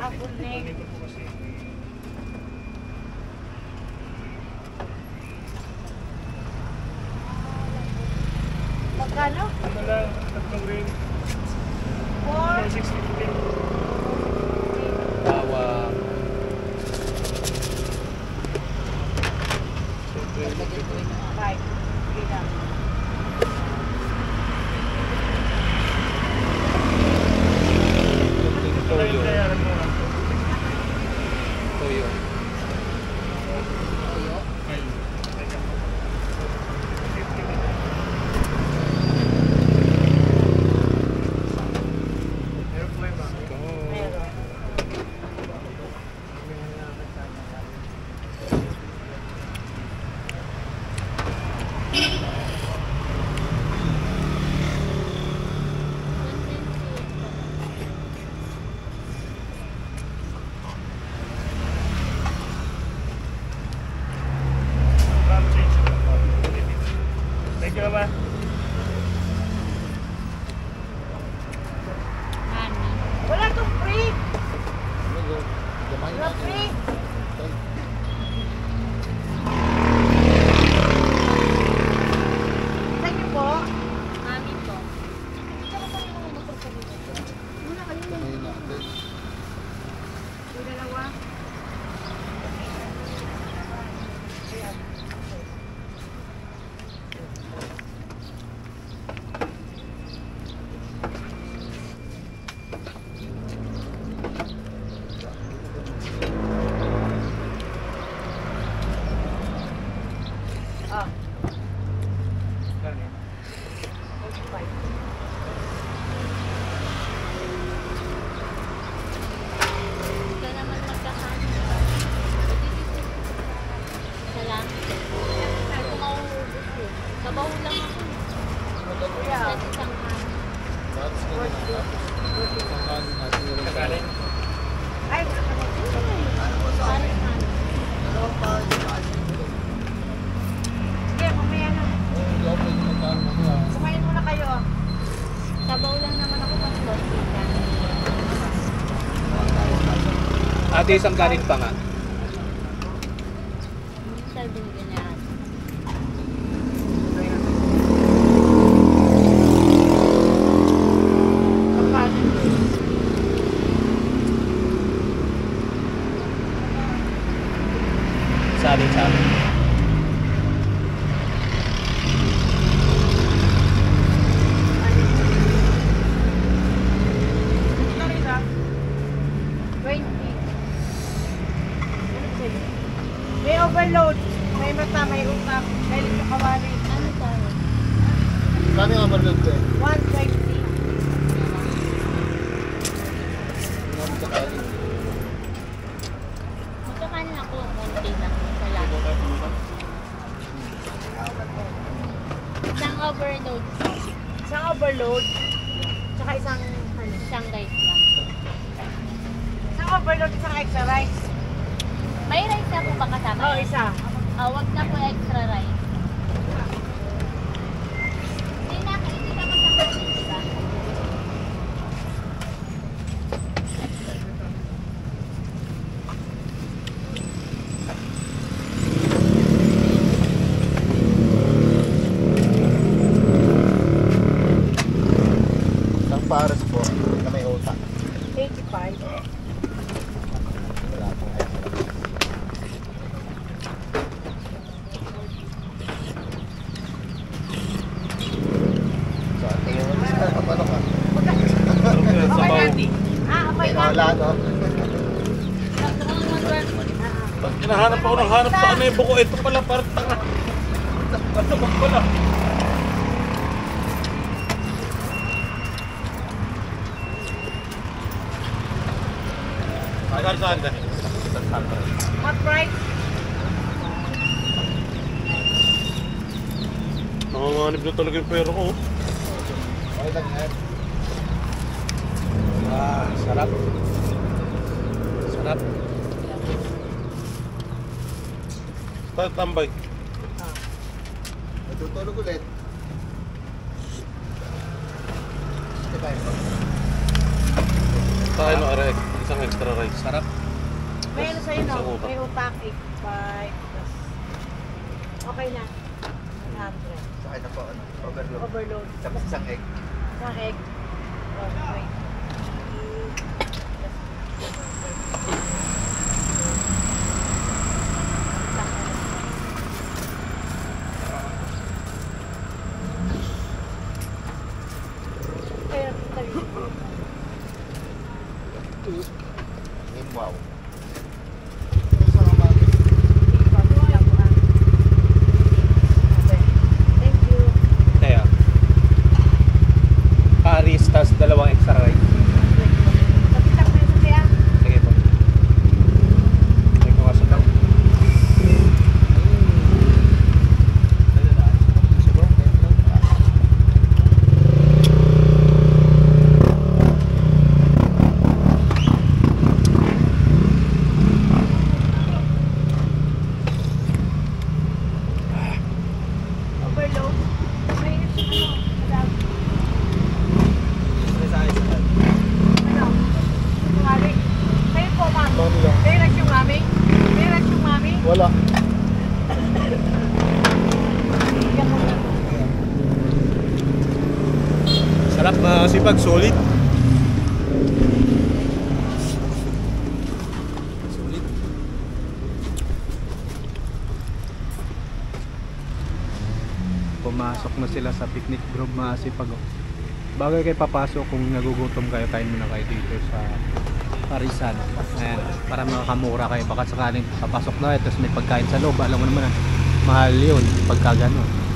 Ako nek. Magkano? Ano lang, tatlong ring. 460. Bawang. Five. Sige lang. Toyo. Bayaran mo lang. Toyo. Ay, teka. Airplane ba? Meron. Thank you naman. Wala tong free. Wala free. Sa inyo po? Amin po. Yung dalawa. Ah. 45. Ito naman magkakaano. Isa lang. Ito mauubos yun. Sabaw lang ako. Kuya. Sa isang kanin. Tagalin. Ay, Pares kanin. sige, mamaya na. Kumain muna kayo. Sabaw lang naman ako pang sausage kanin. Ate, isang kanin pa nga. Sabi ko ganyan. Pagkain. Sabi. Ito rin ah. 20. May overload. May mata, may utang. Dahil sa kawali. Ano tayo? Kano yung overload ko eh? 120. Magkakanin ako. Konti lang. Isa lang. Isang overload. Isang overload. Tsaka isang Isang rice lang. Isang overload, isang extra rice. May rice na po ba kasama? Oo, isa. Wag na po extra rice. Hindi na kasama di ba? Isang pares po na may utak. 85. Wala pang extra. So, tingin mo sa kapano ka? Okay na. Okay na. Wala no? Pag hinahanap ako ng hanap sa anebo ko, ito pala parang tanga. Ano ba pala? Saan ka? Hot price. Nanganganib na talaga yung pera ko. Okay lang yan. Sarap. Tayo tambay. Natutulog ulit. Diba yun? Tayo no, Arek. Isang extra rice. Sarap. May ano sa'yo, Sa no? utak. May utak, egg pie. Okay na. 100. Sa akin na po, overload. Overload. Tapos isang egg. Isang egg. Oh, wait. Kaya, tayo. Wow. Thank you. Kaya. Paris, tas dalawang extra rice. Kapitak na yun kaya. Sige po. May ko kasi daw. Overload. May ano, ano, mami. Kayo po, ma'am. Mami lang. May rice yung mami? May rice yung mami? Wala. Bigyan mo na. Sarap, masipag, solid. Solid. Pumasok na sila sa picnic group, masipag. Bagay kayo papasok kung nagugutom kayo, kain muna kayo dito sa Parisan. Ayan, para makakamura kayo. Baka sakaling papasok na kayo, tapos may pagkain sa loob. Alam mo naman, mahal yun pagka gano'n.